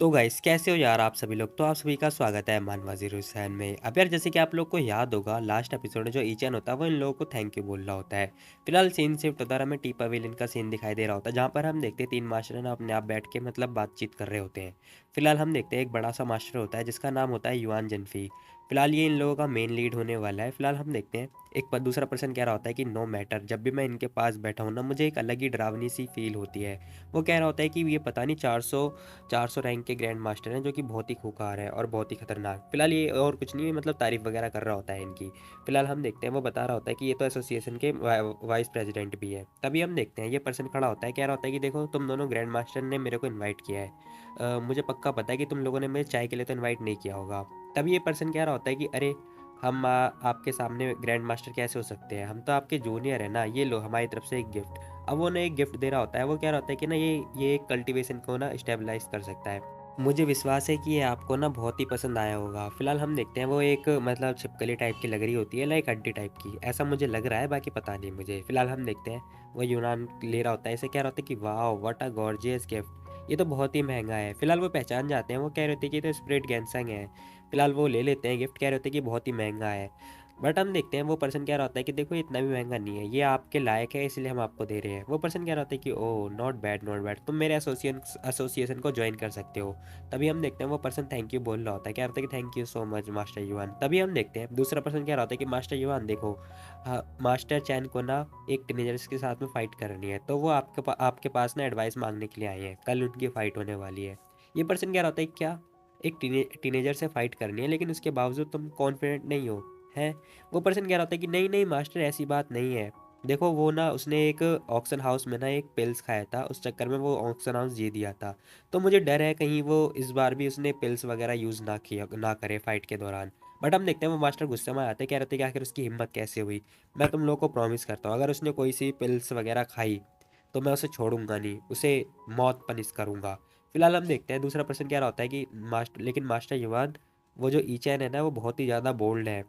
तो गाइस कैसे हो यार आप सभी लोग। तो आप सभी का स्वागत है मान वजीर हुसैन में। अब यार जैसे कि आप लोग को याद होगा लास्ट एपिसोड में जो ईचैन होता है वो इन लोगों को थैंक यू बोल रहा होता है। फिलहाल सीन शिफ्ट होता है, हमें टी पवेलियन का सीन दिखाई दे रहा होता है जहाँ पर हम देखते हैं तीन मास्टर है ना अपने आप बैठ के मतलब बातचीत कर रहे होते हैं। फिलहाल हम देखते हैं एक बड़ा सा मास्टर होता है जिसका नाम होता है युआन जन्फी। फिलहाल ये इन लोगों का मेन लीड होने वाला है। फिलहाल हम देखते हैं दूसरा पर्सन कह रहा होता है कि नो मैटर, जब भी मैं इनके पास बैठा हूँ ना मुझे एक अलग ही डरावनी सी फील होती है। वो कह रहा होता है कि ये पता नहीं 400 रैंक के ग्रैंड मास्टर हैं जो कि बहुत ही खूंखार है और बहुत ही खतरनाक। फिलहाल ये और कुछ नहीं है मतलब तारीफ वगैरह कर रहा होता है इनकी। फिलहाल हम देखते हैं वो बता रहा होता है कि ये तो एसोसिएशन के वाइस प्रेसिडेंट भी है। तभी हम देखते हैं ये पर्सन खड़ा होता है, कह रहा होता है कि देखो तुम दोनों ग्रैंड मास्टर ने मेरे को इन्वाइट किया है। मुझे पक्का पता है कि तुम लोगों ने मेरे चाय के लिए तो इन्वाइट नहीं किया होगा। तभी ये पर्सन कह रहा होता है कि अरे हम आपके सामने ग्रैंड मास्टर कैसे हो सकते हैं, हम तो आपके जूनियर है ना, ये लो हमारी तरफ से एक गिफ्ट। अब वो ना एक गिफ्ट दे रहा होता है, वो कह रहा होता है कि ना ये एक कल्टीवेशन को ना स्टेबलाइज कर सकता है। मुझे विश्वास है कि ये आपको ना बहुत ही पसंद आया होगा। फिलहाल हम देखते हैं वो एक मतलब छिपकली टाइप की लग रही होती है, लाइक हड्डी टाइप की, ऐसा मुझे लग रहा है, बाकी पता नहीं मुझे। फिलहाल हम देखते हैं वो यूनान ले रहा होता है, इसे कह रहा होता है कि वाह व्हाट अ गॉर्जियस गिफ्ट, ये तो बहुत ही महंगा है। फिलहाल वो पहचान जाते हैं, वो कह रहे थे कि ये तो स्प्रिट गैंसंग है। फिलहाल वो ले लेते हैं गिफ्ट, कह रहे होते हैं कि बहुत ही महंगा है। बट हम देखते हैं वो पर्सन कह रहा होता है कि देखो इतना भी महंगा नहीं है, ये आपके लायक है इसलिए हम आपको दे रहे हैं। वो पर्सन कह रहा होता है कि oh not bad not bad, तुम मेरे एसोसिएशन को ज्वाइन कर सकते हो। तभी हम देखते हैं वो पर्सन थैंक यू बोल रहा होता है, कह रहा होता है कि thank you so much master युवान। तभी हम देखते हैं दूसरा पर्सन कह रहा होता है कि मास्टर युवान देखो, हाँ, मास्टर चैन को ना एक टीनेजर्स के साथ में फाइट करनी है, तो वो आपके पास ना एडवाइस मांगने के लिए आए हैं, कल उनकी फाइट होने वाली है। ये पर्सन कह रहा होता है क्या एक टीनेजर से फाइट करनी है लेकिन उसके बावजूद तुम कॉन्फिडेंट नहीं हो, हैं? वो पर्सन कह रहा होता है कि नहीं नहीं मास्टर ऐसी बात नहीं है। देखो वो ना उसने एक ऑक्शन हाउस में ना एक पिल्स खाया था, उस चक्कर में वो ऑक्शन हाउस जीत दिया था। तो मुझे डर है कहीं वो इस बार भी उसने पिल्स वगैरह यूज़ ना करे फाइट के दौरान। बट हम देखते हैं वो मास्टर गुस्से में आते, कह रहे थे कि आखिर उसकी हिम्मत कैसे हुई। मैं तुम लोग को प्रॉमिस करता हूँ अगर उसने कोई सी पिल्स वगैरह खाई तो मैं उसे छोड़ूंगा नहीं, उसे मौत पनिश करूंगा। फिलहाल हम देखते हैं दूसरा पर्सन कह रहा होता है कि मास्टर युवान, वो जो ईचैन है ना वो बहुत ही ज़्यादा बोल्ड है।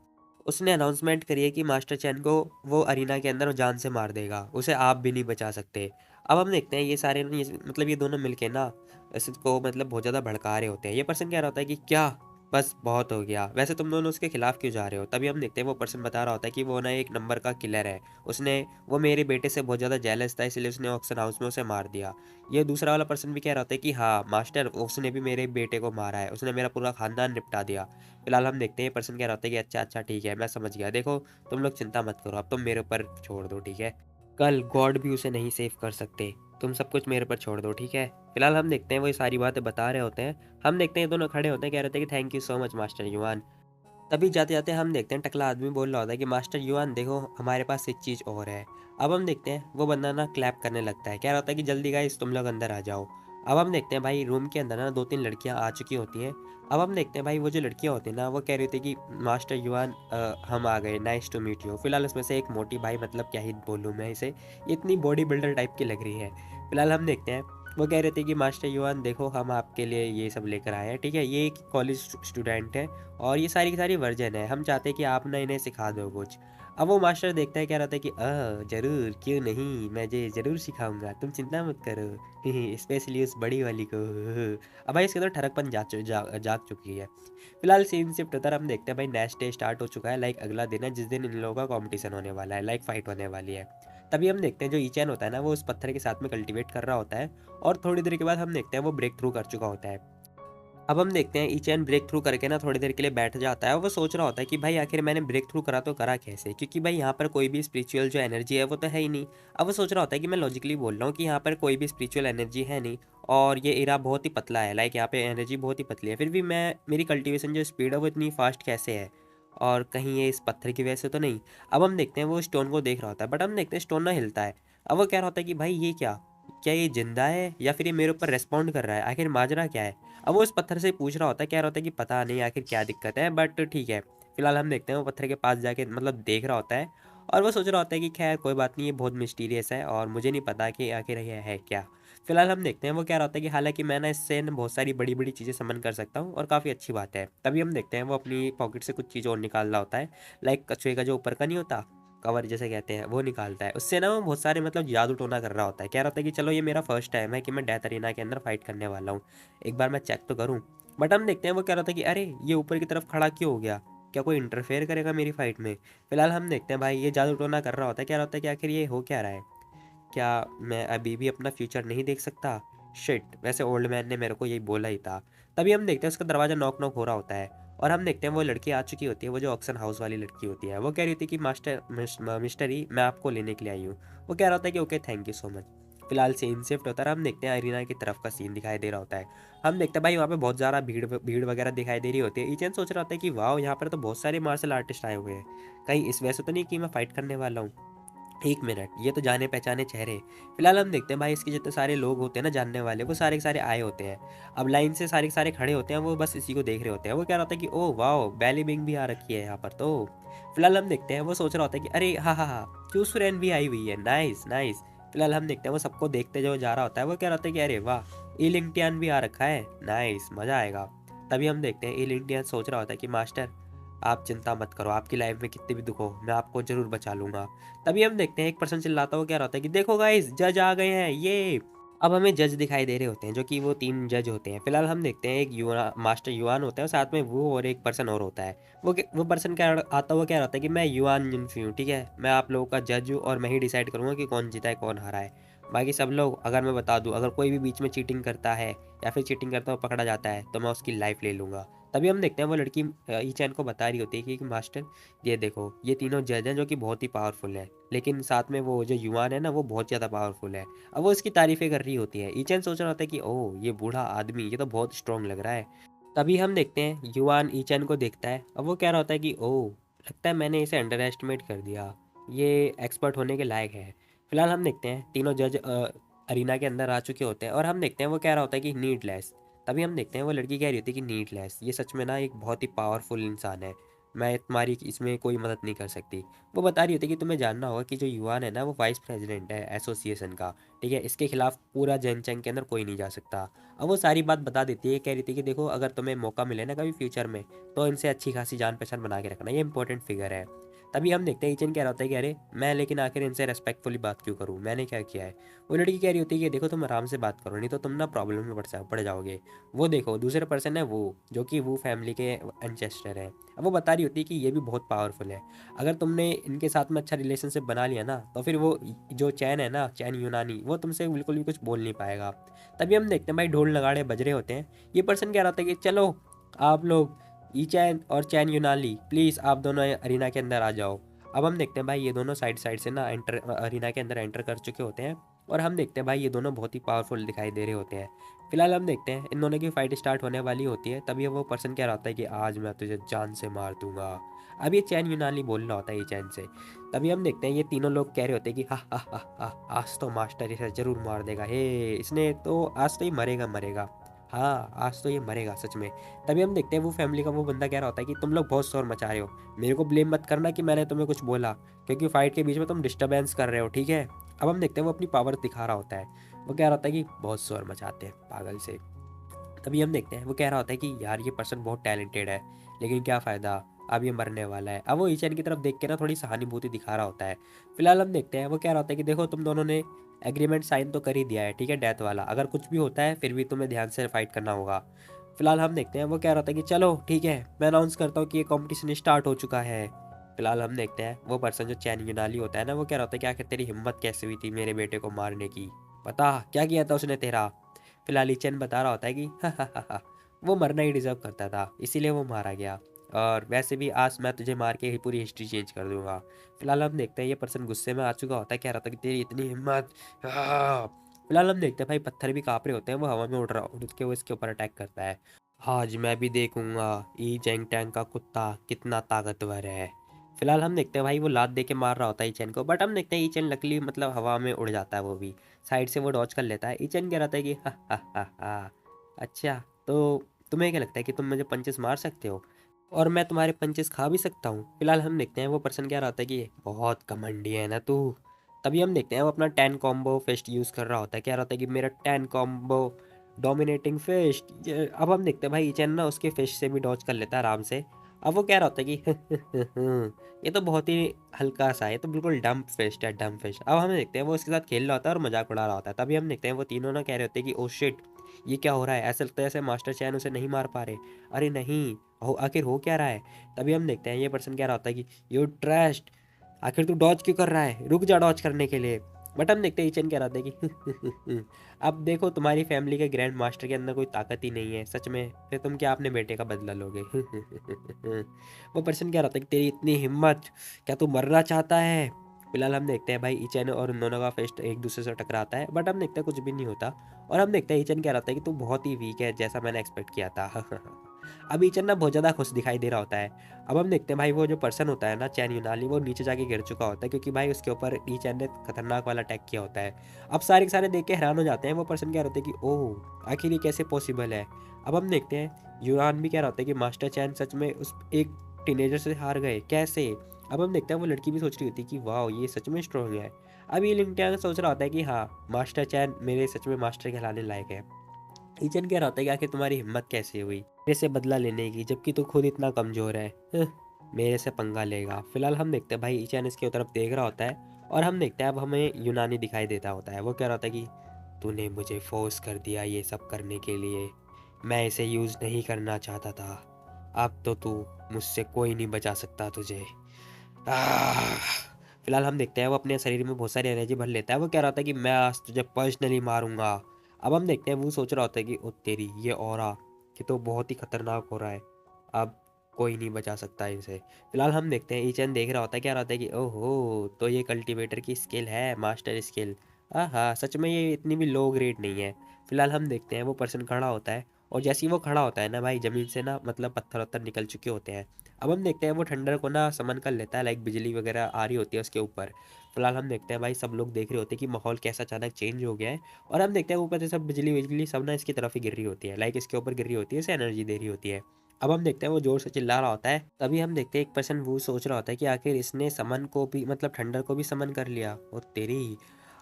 उसने अनाउंसमेंट करी है कि मास्टर चैन को वो अरीना के अंदर जान से मार देगा, उसे आप भी नहीं बचा सकते। अब हम देखते हैं ये सारे ना मतलब ये दोनों मिलके ना इसको मतलब बहुत ज़्यादा भड़का रहे होते हैं। ये पर्सन कह रहा होता है कि क्या बस बहुत हो गया, वैसे तुम दोनों उसके खिलाफ क्यों जा रहे हो। तभी हम देखते हैं वो पर्सन बता रहा होता है कि वो ना एक नंबर का किलर है, उसने वो मेरे बेटे से बहुत ज़्यादा जेलस था इसलिए उसने ऑक्शन हाउस में उसे मार दिया। ये दूसरा वाला पर्सन भी कह रहा होता है कि हाँ मास्टर उसने भी मेरे बेटे को मारा है, उसने मेरा पूरा खानदान निपटा दिया। फिलहाल हम देखते हैं ये पर्सन कह रहा होता है कि अच्छा अच्छा ठीक है मैं समझ गया, देखो तुम लोग चिंता मत करो, अब तुम मेरे ऊपर छोड़ दो, ठीक है। कल गॉड भी उसे नहीं सेव कर सकते, तुम सब कुछ मेरे पर छोड़ दो, ठीक है। फिलहाल हम देखते हैं वो ये सारी बातें बता रहे होते हैं। हम देखते हैं ये दोनों खड़े होते हैं, कह रहे थे कि thank you so much master युवान। तभी जाते जाते हम देखते हैं टकला आदमी बोल रहा होता है कि मास्टर युवान देखो हमारे पास एक चीज़ और है। अब हम देखते हैं वो बंदा ना क्लैप करने लगता है, कह रहा होता है कि जल्दी गाइस तुम लोग अंदर आ जाओ। अब हम देखते हैं भाई रूम के अंदर ना दो तीन लड़कियां आ चुकी होती हैं। अब हम देखते हैं भाई वो जो लड़कियां होती हैं ना वो कह रही थी कि मास्टर युवान हम आ गए, नाइस टू मीट यू। फिलहाल उसमें से एक मोटी भाई, मतलब क्या ही बोलूँ मैं इसे, ये इतनी बॉडी बिल्डर टाइप की लग रही है। फिलहाल हम देखते हैं वो कह रहे थे कि मास्टर युवान देखो हम आपके लिए ये सब लेकर आए हैं, ठीक है। ये एक कॉलेज स्टूडेंट है और ये सारी की सारी वर्जन है, हम चाहते हैं कि आप ना इन्हें सिखा दो कुछ। अब वो मास्टर देखता है, कह रहा था कि जरूर क्यों नहीं, मैं ये जरूर सिखाऊंगा, तुम चिंता मत करो स्पेशली उस बड़ी वाली को अब भाई इसके तो ठरकपन जाग चुकी है। फिलहाल सीन शिफ्ट होता है, हम देखते हैं भाई नेक्स्ट डे स्टार्ट हो चुका है, लाइक अगला दिन है जिस दिन इन लोगों का कंपटीशन होने वाला है, लाइक फाइट होने वाली है। तभी हम देखते हैं जो ईचैन होता है ना वो उस पत्थर के साथ में कल्टीवेट कर रहा होता है और थोड़ी देर के बाद हम देखते हैं वो ब्रेक थ्रू कर चुका होता है। अब हम देखते हैं ईचैन ब्रेक थ्रू करके ना थोड़ी देर के लिए बैठ जाता है और वो सोच रहा होता है कि भाई आखिर मैंने ब्रेक थ्रू करा तो करा कैसे, क्योंकि भाई यहाँ पर कोई भी स्पिरिचुअल जो एनर्जी है वो तो है ही नहीं। अब वो सोच रहा होता है कि मैं लॉजिकली बोल रहा हूँ कि यहाँ पर कोई भी स्पिरिचुअल एनर्जी है नहीं और ये एरा बहुत ही पतला है, लाइक यहाँ पे एनर्जी बहुत ही पतली है, फिर भी मैं मेरी कल्टिवेशन जो स्पीड है वो इतनी फास्ट कैसे है, और कहीं ये इस पत्थर की वजह से तो नहीं। अब हम देखते हैं वो स्टोन को देख रहा होता है, बट हम देखते हैं स्टोन ना हिलता है। अब वो कह रहा होता है कि भाई ये क्या ये जिंदा है या फिर ये मेरे ऊपर रेस्पॉन्ड कर रहा है, आखिर माजरा क्या है। अब वो इस पत्थर से पूछ रहा होता है, कह रहा होता है कि पता नहीं आखिर क्या दिक्कत है, बट ठीक है। फिलहाल हम देखते हैं वो पत्थर के पास जाके मतलब देख रहा होता है और वो सोच रहा होता है कि खैर कोई बात नहीं, ये बहुत मिस्टीरियस है और मुझे नहीं पता कि आखिर ये है क्या। फिलहाल हम देखते हैं वो कह रहा होता है कि हालांकि मैं ना इससे न बहुत सारी बड़ी बड़ी चीज़ें समन कर सकता हूँ और काफ़ी अच्छी बात है। तभी हम देखते हैं वो अपनी पॉकेट से कुछ चीज़ और निकाल रहा होता है, लाइक कछुए का जो ऊपर का नहीं होता, कवर जैसे कहते हैं वो निकालता है। उससे ना वो बहुत सारे मतलब जादू टोना कर रहा होता है, कह रहा होता है कि चलो ये मेरा फर्स्ट टाइम है कि मैं डेथ अरीना के अंदर फाइट करने वाला हूँ, एक बार मैं चेक तो करूँ। बट हम देखते हैं वो कह रहा था कि अरे ये ऊपर की तरफ खड़ा क्यों हो गया, क्या कोई इंटरफेयर करेगा मेरी फाइट में। फिलहाल हम देखते हैं भाई ये जादू टोना कर रहा होता है, कह रहा होता है कि आखिर ये हो क्या रहा है, क्या मैं अभी भी अपना फ्यूचर नहीं देख सकता। शिट, वैसे ओल्ड मैन ने मेरे को यही बोला ही था। तभी हम देखते हैं उसका दरवाज़ा नॉक नॉक हो रहा होता है, और हम देखते हैं वो लड़की आ चुकी होती है, वो जो ऑक्शन हाउस वाली लड़की होती है। वो कह रही थी कि मिस्टर ही मैं आपको लेने के लिए आई हूँ। वो कह रहा होता है कि okay thank you so much. फिलहाल सीन शिफ्ट होता है और हम देखते हैं अरीना की तरफ का सीन दिखाई दे रहा होता है। हम देखते हैं भाई वहाँ पे बहुत ज़्यादा भीड़ भीड़ वगैरह दिखाई दे रही होती है। ईचन सोच रहा होता है कि वाह यहाँ पर तो बहुत सारे मार्शल आर्टिस्ट आए हुए हैं, कहीं इस वजह से तो नहीं कि मैं फाइट करने वाला हूँ। एक मिनट, ये तो जाने पहचाने चेहरे। फिलहाल हम देखते हैं भाई इसके जितने सारे लोग होते हैं ना जानने वाले, वो सारे के सारे आए होते हैं। अब लाइन से सारे के सारे खड़े होते हैं, वो बस इसी को देख रहे होते हैं। वो कह रहा होता है कि ओह वाओ, बैली बिंग भी आ रखी है यहाँ पर तो। फिलहाल हम देखते हैं वो सोच रहा होता है कि अरे हाँ हाँ हाँ, चूसुरैन भी आई हुई है, नाइस नाइस। फिलहाल हम देखते हैं वो सबको देखते जो जा रहा होता है, वो कह रहा होता है कि अरे वाह, इलिंगटियन भी आ रखा है, नाइस, मज़ा आएगा। तभी हम देखते हैं इलिंगटियन सोच रहा होता है कि मास्टर आप चिंता मत करो, आपकी लाइफ में कितने भी दुख हो मैं आपको ज़रूर बचा लूँगा। तभी हम देखते हैं एक पर्सन चिल्लाता हुआ कह रहा होता है कि देखो गाइस, जज आ गए हैं ये। अब हमें जज दिखाई दे रहे होते हैं जो कि वो 3 जज होते हैं। फिलहाल हम देखते हैं एक मास्टर युआन होता है और साथ में वो और एक पर्सन और होता है। वो पर्सन क्या आता हुआ कह रहा होता है कि मैं युआन जिनफी हूँ, ठीक है? मैं आप लोगों का जज हूँ और मैं ही डिसाइड करूँगा कि कौन जीता है, कौन हारा है। बाकी सब लोग, अगर मैं बता दूँ, अगर कोई भी बीच में चीटिंग करता है या फिर चीटिंग करता हुआ पकड़ा जाता है तो मैं उसकी लाइफ ले लूँगा। तभी हम देखते हैं वो लड़की ई चैन को बता रही होती है कि मास्टर ये देखो, ये तीनों जज हैं जो कि बहुत ही पावरफुल है, लेकिन साथ में वो जो युआन है ना वो बहुत ज़्यादा पावरफुल है। अब वो इसकी तारीफ़ें कर रही होती है। ईचन सोच रहा होता है कि ओह! ये बूढ़ा आदमी ये तो बहुत स्ट्रॉन्ग लग रहा है। तभी हम देखते हैं युआन ईचन को देखता है। अब वो कह रहा होता है कि ओह! लगता है मैंने इसे अंडर एस्टिमेट कर दिया। ये एक्सपर्ट होने के लायक है। फिलहाल हम देखते हैं तीनों जज अरीना के अंदर आ चुके होते हैं और हम देखते हैं वो कह रहा होता है कि नीडलेस। तभी हम देखते हैं वो लड़की कह रही होती है कि नीडलेस, ये सच में ना एक बहुत ही पावरफुल इंसान है। मैं तुम्हारी इसमें कोई मदद नहीं कर सकती। वो बता रही होती है कि तुम्हें जानना होगा कि जो युआन है ना वो वाइस प्रेसिडेंट है एसोसिएशन का, ठीक है? इसके खिलाफ पूरा जैनचेंग के अंदर कोई नहीं जा सकता। अब वो सारी बात बता देती है, कह रही थी कि देखो अगर तुम्हें मौका मिले ना कभी फ्यूचर में, तो इनसे अच्छी खासी जान पहचान बना के रखना, ये इंपॉर्टेंट फिगर है। तभी हम देखते हैं ईचन कह रहा होता है कि अरे मैं लेकिन आखिर इनसे रेस्पेक्टफुली बात क्यों करूँ, मैंने क्या किया है। वो लड़की कह रही होती है कि देखो तुम आराम से बात करो, नहीं तो तुम ना प्रॉब्लम में पड़ जाओगे। वो देखो दूसरे पर्सन है वो जो कि वो फैमिली के एंचेस्टर है। अब वो बता रही होती है कि ये भी बहुत पावरफुल है, अगर तुमने इनके साथ में अच्छा रिलेशनशिप बना लिया ना तो फिर वो जो चैन है ना, चैन यूनानी, वो तुमसे बिल्कुल भी कुछ बोल नहीं पाएगा। तभी हम देखते हैं भाई ढोल नगाड़े बज रहे होते हैं। ये पर्सन कह रहा था कि चलो आप लोग ई चैन और चैन यूनानी प्लीज़ आप दोनों अरीना के अंदर आ जाओ। अब हम देखते हैं भाई ये दोनों साइड साइड से ना एंटर अरीना के अंदर एंटर कर चुके होते हैं और हम देखते हैं भाई ये दोनों बहुत ही पावरफुल दिखाई दे रहे होते हैं। फिलहाल हम देखते हैं इन दोनों की फाइट स्टार्ट होने वाली होती है। तभी वो पर्सन कह रहा होता है कि आज मैं तुझे जान से मार दूंगा। अब ये चैन यूनानी बोल रहा होता है ये चैन से। तभी हम देखते हैं ये तीनों लोग कह रहे होते हैं कि हा हा हा हा, आज तो मास्टर इसे जरूर मार देगा, हे इसने तो आज तो ही मरेगा मरेगा, हाँ आज तो ये मरेगा सच में। तभी हम देखते हैं वो फैमिली का वो बंदा कह रहा होता है कि तुम लोग बहुत शोर मचा रहे हो, मेरे को ब्लेम मत करना कि मैंने तुम्हें कुछ बोला, क्योंकि फाइट के बीच में तुम डिस्टर्बेंस कर रहे हो, ठीक है? अब हम देखते हैं वो अपनी पावर दिखा रहा होता है। वो कह रहा होता है कि बहुत शोर मचाते हैं पागल से। तभी हम देखते हैं वो कह रहा होता है कि यार ये पर्सन बहुत टैलेंटेड है, लेकिन क्या फ़ायदा, अब ये मरने वाला है। अब वो ईचन की तरफ देख के ना थोड़ी सहानुभूति दिखा रहा होता है। फिलहाल हम देखते हैं वो कह रहा होता है कि देखो तुम दोनों ने एग्रीमेंट साइन तो कर ही दिया है, ठीक है, डेथ वाला, अगर कुछ भी होता है फिर भी तुम्हें ध्यान से फाइट करना होगा। फिलहाल हम देखते हैं वो कह रहा था कि चलो ठीक है, मैं अनाउंस करता हूँ कि ये कॉम्पिटिशन स्टार्ट हो चुका है। फिलहाल हम देखते हैं वो पर्सन जो चैन यूनाली होता है ना, वो कह रहा होता है कि आखिर तेरी हिम्मत कैसे हुई थी मेरे बेटे को मारने की, बता क्या किया था उसने तेरा। फिलहाल ही चैन बता रहा होता है कि वो मरना ही डिजर्व करता था, इसीलिए वो मारा गया, और वैसे भी आज मैं तुझे मार के ही पूरी हिस्ट्री चेंज कर दूंगा। फिलहाल हम देखते हैं ये पर्सन गुस्से में आ चुका होता है, कह रहा था कि तेरी इतनी हिम्मत, हाँ। फिलहाल हम देखते हैं भाई पत्थर भी कांप रहे होते हैं, वो हवा में उड़ के वो इसके ऊपर अटैक करता है। आज मैं भी देखूंगा ई जैंग टैंग का कुत्ता कितना ताकतवर है। फिलहाल हम देखते हैं भाई वो लात दे के मार रहा होता है ईचेन को, बट हम देखते हैं ईचेन लकली मतलब हवा में उड़ जाता है, वो भी साइड से वो डॉज कर लेता है। ईचेन कह रहा था कि हा, अच्छा तो तुम्हें क्या लगता है कि तुम मुझे पंचेस मार सकते हो और मैं तुम्हारे पंचेस खा भी सकता हूँ। फिलहाल हम देखते हैं वो पर्सन क्या रहता है कि बहुत घमंडी है ना तू। तभी हम देखते हैं वो अपना 10 कॉम्बो फेस्ट यूज़ कर रहा होता है, क्या रहता है कि मेरा 10 कॉम्बो डोमिनेटिंग फिस्ट। अब हम देखते हैं भाई ईचेन ना उसके फिश से भी डॉज कर लेता है आराम से, अब वो कह रहा होता है कि ये तो बहुत ही हल्का सा है, ये तो बिल्कुल डम्प फिस्ट है, डम्प फिस्ट। अब हम देखते हैं वो उसके साथ खेल रहा होता है और मजाक उड़ा रहा होता है। तभी हम देखते हैं वो तीनों ना कह रहे होते हैं कि ओ शिट, ये क्या हो रहा है। ऐसा लगता है जैसे मास्टर चैन उसे नहीं मार पा रहे। अरे नहीं, हो आखिर हो क्या रहा है। तभी हम देखते हैं ये पर्सन कह रहा होता है कि यू ट्रस्ट, आखिर तू डॉज क्यों कर रहा है, रुक जा डॉज करने के लिए। बट हम देखते हैं ईचन कह रहा था कि अब देखो तुम्हारी फैमिली के ग्रैंड मास्टर के अंदर कोई ताकत ही नहीं है सच में, फिर तुम क्या अपने बेटे का बदला लोगे। वो पर्सन कह रहा था कि तेरी इतनी हिम्मत, क्या तू मरना चाहता है। फिलहाल हम देखते हैं भाई ईचन और उन दोनों का फेस्ट एक दूसरे से टकराता है, बट हम देखते हैं कुछ भी नहीं होता। और हम देखते हैं ईचन कह रहा था कि तू बहुत ही वीक है जैसा मैंने एक्सपेक्ट किया था। अब ईचन ना बहुत ज़्यादा खुश दिखाई दे रहा होता है। अब हम देखते हैं भाई वो जो पर्सन होता है ना चैन यूनाली, वो नीचे जाके गिर चुका होता है क्योंकि भाई उसके ऊपर ई चैन ने खतरनाक वाला अटैक किया होता है। अब सारे के सारे देख के हैरान हो जाते हैं। वो पर्सन कह रहे होते हैं कि ओह आखिर ये कैसे पॉसिबल है। अब हम देखते हैं यूनान भी कह रहा होता है कि मास्टर चैन सच में उस एक टीनेजर से हार गए कैसे। अब हम देखते हैं वो लड़की भी सोच रही होती है कि वाह ये सच में स्ट्रॉन्ग है। अब ये लिंक्डइन सोच रहा होता है कि हाँ मास्टर चैन मेरे सच में मास्टर कहलाने लायक है। ईचन कह रहा होता है कि आखिर तुम्हारी हिम्मत कैसे हुई मेरे से बदला लेने की, जबकि तू खुद इतना कमजोर है। मेरे से पंगा लेगा। फिलहाल हम देखते हैं भाई ईचन इसके तरफ देख रहा होता है। और हम देखते हैं अब हमें यूनानी दिखाई देता होता है। वो कह रहा होता है कि तूने मुझे फोर्स कर दिया ये सब करने के लिए, मैं इसे यूज नहीं करना चाहता था। अब तो तू मुझसे कोई नहीं बचा सकता तुझे। आह! फिलहाल हम देखते हैं वो अपने शरीर में बहुत सारी एनर्जी भर लेता है। वो कह रहा था कि मैं आज तुझे पर्सनली मारूंगा। अब हम देखते हैं वो सोच रहा होता है कि ओ तेरी ये ऑरा, ये तो बहुत ही खतरनाक हो रहा है। अब कोई नहीं बचा सकता इनसे। फिलहाल हम देखते हैं ईचन देख रहा होता है, क्या रहा होता है कि ओहो तो ये कल्टीवेटर की स्किल है, मास्टर स्किल। हाँ सच में ये इतनी भी लो ग्रेड नहीं है। फिलहाल हम देखते हैं वो पर्सन खड़ा होता है। और जैसे ही वो खड़ा होता है ना भाई, ज़मीन से ना मतलब पत्थर वत्थर निकल चुके होते हैं। अब हम देखते हैं वो ठंडर को ना समन कर लेता है, लाइक बिजली वगैरह आ रही होती है उसके ऊपर। फिलहाल हम देखते हैं भाई सब लोग देख रहे होते हैं कि माहौल कैसा अचानक चेंज हो गया है। और हम देखते हैं ऊपर से सब बिजली बिजली सब ना इसकी तरफ ही गिर रही होती है, लाइक इसके ऊपर गिर रही होती है, इसे एनर्जी दे रही होती है। अब हम देखते हैं वो जोर से चिल्ला रहा होता है। तभी हम देखते हैं एक पर्सन वो सोच रहा होता है कि आखिर इसने समन को भी मतलब ठंडर को भी समन कर लिया, और तेरी।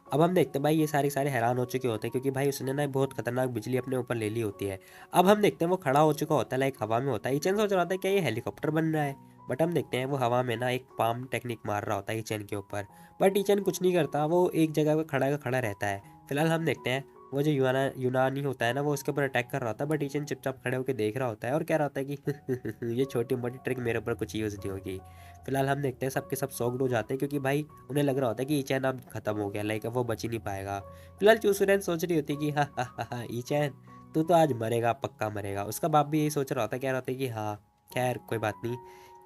अब हम देखते हैं भाई ये सारे हैरान हो चुके होते हैं क्योंकि भाई उसने ना बहुत खतरनाक बिजली अपने ऊपर ले ली होती है। अब हम देखते हैं वो खड़ा हो चुका होता है, लाइक हवा में होता है। ईचन सोच रहा था क्या ये हेलीकॉप्टर बन रहा है। बट हम देखते हैं वो हवा में ना एक पाम टेक्निक मार रहा होता है ईचन के ऊपर। बट ईचन कुछ नहीं करता, वो एक जगह पर खड़ा का खड़ा रहता है। फिलहाल हम देखते हैं वो जो यूनानी होता है ना, वो उसके ऊपर अटैक कर रहा होता है। बट ईचन चुपचाप खड़े होकर देख रहा होता है और कह रहा होता है कि ये छोटी मोटी ट्रिक मेरे ऊपर कुछ यूज़ नहीं होगी। फिलहाल हम देखते हैं सबके सब शॉक्ड हो जाते हैं क्योंकि भाई उन्हें लग रहा होता है कि ईचैन अब खत्म हो गया, लाइक अब वो बच ही नहीं पाएगा। फिलहाल चूसुरैन सोच रही होती है कि हा ईचैन तू तो आज मरेगा, पक्का मरेगा। उसका बाप भी यही सोच रहा होता है, कह रहा होता है कि हाँ खैर कोई बात नहीं,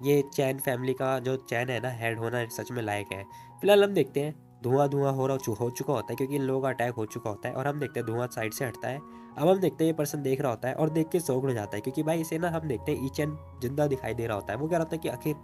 ये चैन फैमिली का जो चैन है ना हेड होना सच में लायक है। फिलहाल हम देखते हैं धुआं धुआं हो चुका होता है क्योंकि इन लोगों का अटैक हो चुका होता है। और हम देखते हैं धुआं साइड से हटता है। अब हम देखते हैं ये पर्सन देख रहा होता है और देख के शॉक्ड हो जाता है क्योंकि भाई इसे ना हम देखते हैं ईचैन जिंदा दिखाई दे रहा होता है। वो कह रहा होता है कि आखिर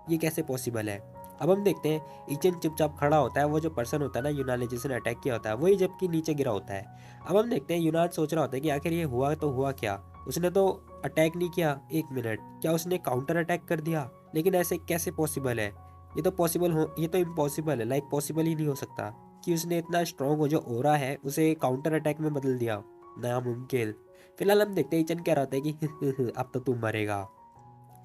ये कैसे पॉसिबल है। अब हम देखते हैं ईचन चुपचाप खड़ा होता है। वो जो पर्सन होता है ना यूनान ने जिसने अटैक किया होता है, वही जबकि नीचे गिरा होता है। अब हम देखते हैं यूनान सोच रहा होता है कि आखिर ये हुआ तो हुआ क्या। उसने तो अटैक नहीं किया, एक मिनट क्या उसने काउंटर अटैक कर दिया। लेकिन ऐसे कैसे पॉसिबल है, ये तो इम्पॉसिबल है, लाइक पॉसिबल ही नहीं हो सकता कि उसने इतना स्ट्रॉन्ग हो जो ओरा है उसे काउंटर अटैक में बदल दिया, नामुमकिन। फिलहाल हम देखते हैं ईचन कह रहा होता है कि अब तो तू मरेगा।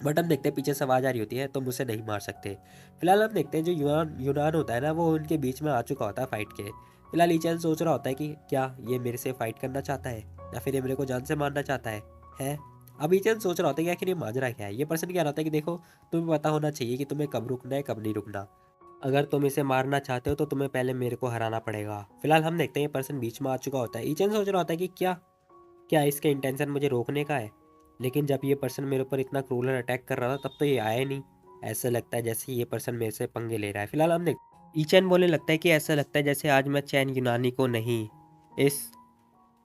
बट हम देखते हैं पीछे से आवाज़ आ रही होती है, तुम उसे नहीं मार सकते। फिलहाल हम देखते हैं जो यूनान यूनान होता है ना, वो उनके बीच में आ चुका होता है फाइट के। फिलहाल ईचन सोच रहा होता है कि क्या ये मेरे से फाइट करना चाहता है या फिर ये मेरे को जान से मारना चाहता है। अब ईचन सोच रहा होता है कि आखिर ये माजरा क्या है। ये पर्सन कह रहा होता है कि देखो तुम्हें पता होना चाहिए कि तुम्हें कब रुकना है कब नहीं रुकना। अगर तुम इसे मारना चाहते हो तो तुम्हें पहले मेरे को हराना पड़ेगा। फिलहाल हम देखते हैं ये पर्सन बीच में आ चुका होता है। ईचन सोच रहा होता है कि क्या क्या इसका इंटेंशन मुझे रोकने का है। लेकिन जब ये पर्सन मेरे ऊपर इतना क्रूरल अटैक कर रहा था तब तो ये आया नहीं। ऐसा लगता है जैसे ये पर्सन मेरे से पंगे ले रहा है। फिलहाल हमने ईचैन बोलने लगता है कि ऐसा लगता है जैसे आज मैं चैन यूनानी को नहीं, इस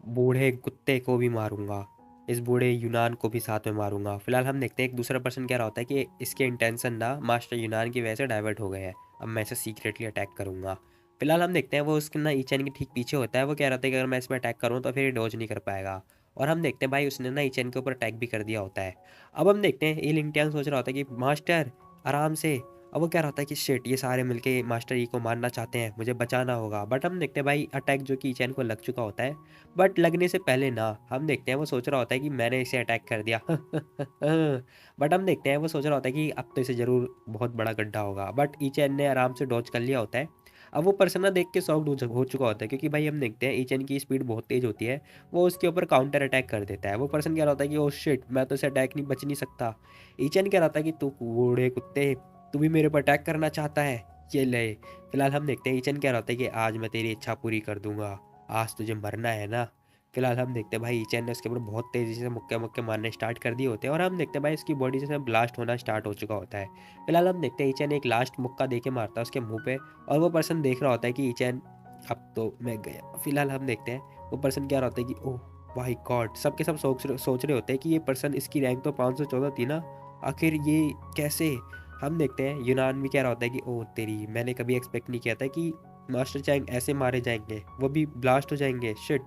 बूढ़े कुत्ते को भी मारूंगा, इस बूढ़े यूनान को भी साथ में मारूंगा। फिलहाल हम देखते हैं एक दूसरा पर्सन कह रहा होता है कि इसके इंटेंशन ना मास्टर यूनान की वजह से डाइवर्ट हो गए हैं, अब मैं इसे सीक्रेटली अटैक करूंगा। फिलहाल हम देखते हैं वो उसके ना ईचैन के ठीक पीछे होता है। वो कह रहा था कि अगर मैं इसमें अटैक करूँ तो फिर ये डॉज नहीं कर पाएगा। और हम देखते हैं भाई उसने ना ईचैन के ऊपर अटैक भी कर दिया होता है। अब हम देखते हैं ये लिंगटियांग सोच रहा होता है कि मास्टर आराम से, अब वो कह रहा होता है कि शिट, ये सारे मिलके मास्टर yi को मारना चाहते हैं, मुझे बचाना होगा। बट हम देखते हैं भाई अटैक जो कि ईचैन को लग चुका होता है, बट लगने से पहले ना हम देखते हैं वो सोच रहा होता है कि मैंने इसे अटैक कर दिया। बट हम देखते हैं वो सोच रहा होता है कि अब तो इसे ज़रूर बहुत बड़ा गड्ढा होगा, बट ईचैन ने आराम से डॉज कर लिया होता है। अब वो पर्सन ना देख के शॉक्ड हो चुका होता है, क्योंकि भाई हम देखते हैं ईचैन की स्पीड बहुत तेज़ होती है। वो उसके ऊपर काउंटर अटैक कर देता है। वो पर्सन कह रहा होता है कि ओह शिट, मैं तो इसे अटैक नहीं बच नहीं सकता। ईचैन कह रहा था कि तू बूढ़े कुत्ते, तू भी मेरे पर अटैक करना चाहता है, ये ले। फिलहाल हम देखते हैं ईचैन कह रहा होता है कि आज मैं तेरी इच्छा पूरी कर दूंगा, आज तुझे मरना है ना। फिलहाल हम देखते हैं भाई ईचैन ने उसके ऊपर बहुत तेज़ी से मुक्के मुक्के मारने स्टार्ट कर दिए होते हैं, और हम देखते हैं भाई उसकी बॉडी से ब्लास्ट होना स्टार्ट हो चुका होता है। फिलहाल हम देखते हैं ईचैन एक लास्ट मुक्का दे के मारता है उसके मुंह पे, और वो पर्सन देख रहा होता है कि ईचैन अब तो मैं गया। फिलहाल हम देखते हैं वो पर्सन कह रहा होता है कि ओह माय गॉड, सबके सब सोच रहे होते हैं कि ये पर्सन, इसकी रैंक तो 514 थी ना, आखिर ये कैसे। हम देखते हैं यूनान भी कह रहा होता है कि ओह तेरी, मैंने कभी एक्सपेक्ट नहीं किया था कि मास्टर चैंग ऐसे मारे जाएंगे, वो भी ब्लास्ट हो जाएंगे, शिट।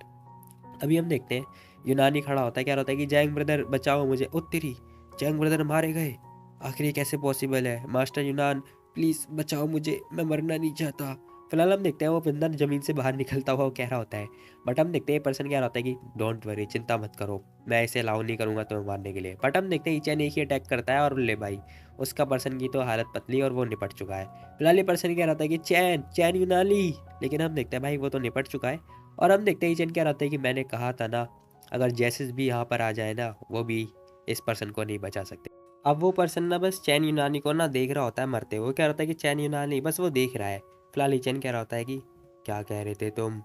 अभी हम देखते हैं यूनानी खड़ा होता है, कह रहा होता है कि जैंग ब्रदर बचाओ मुझे। ओ तेरी, जैंग ब्रदर मारे गए, आखिर ये कैसे पॉसिबल है। मास्टर यूनान प्लीज़ बचाओ मुझे, मैं मरना नहीं चाहता। फिलहाल हम देखते हैं वो बंदा ज़मीन से बाहर निकलता हुआ वो कह रहा होता है। बट हम देखते हैं पर्सन कह रहा होता है कि डोंट वरी, चिंता मत करो, मैं इसे अलाउ नहीं करूँगा तुम्हें मारने के लिए। बट हम देखते हैं ईचैन एक ही अटैक करता है, और ले भाई उसका पर्सन की तो हालत पतली और वो निपट चुका है। फिलहाल ये पर्सन कह रहा था कि चैन चैन यूनानी, लेकिन हम देखते हैं भाई वो तो निपट चुका है। और हम देखते हैं ईचैन कह रहा था कि मैंने कहा था ना, अगर जैसिस भी यहाँ पर आ जाए ना, वो भी इस पर्सन को नहीं बचा सकते। अब वो पर्सन ना बस चैन यूनानी को ना देख रहा होता है मरते हुए, वो कह रहा होता है कि चैन यूनानी, बस वो देख रहा है। फिलहाल ईचैन कह रहा होता है कि क्या कह रहे थे तुम।